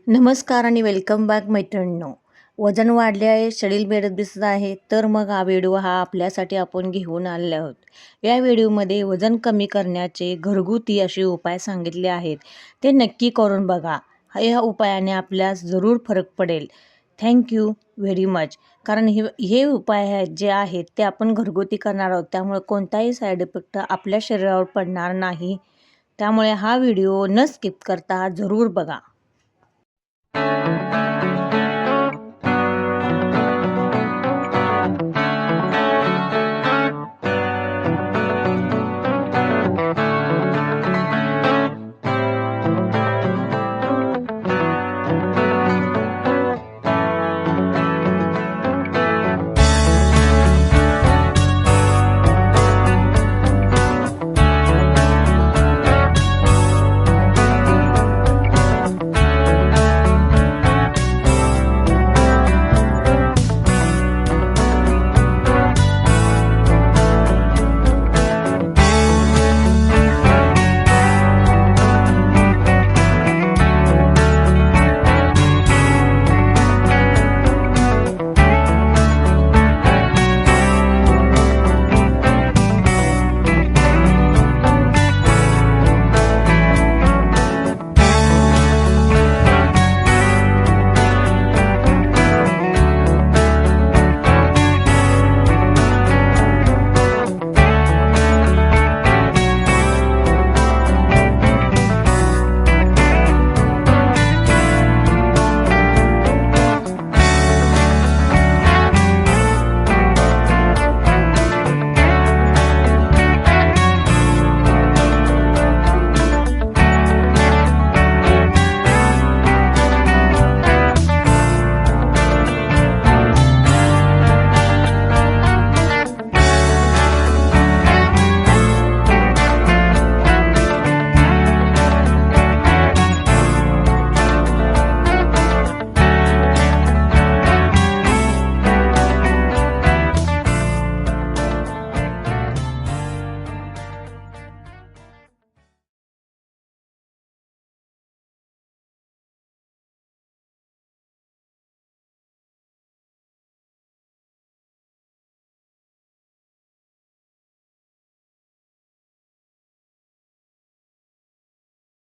नमस्कार आणि welcome back मैत्रिणींनो. वजन वाढले आहे, शरीर बेडत दिसत आहे, तर मग हा व्हिडिओ आपल्यासाठी आपण घेऊन आलेलो आहोत. या व्हिडिओमध्ये वजन कमी करण्याचे घरगुती असे उपाय सांगितले आहेत. ते नक्की करून बघा. या उपायाने आपल्यास जरूर फरक पडेल. Thank you very much. कारण हे उपाय जे आहेत ते आपण घरगुती करणार आहोत, त्यामुळे कोणताही साईड इफेक्ट आपल्या शरीरावर पडणार नाही. त्यामुळे हा व्हिडिओ न स्किप करता जरूर बघा.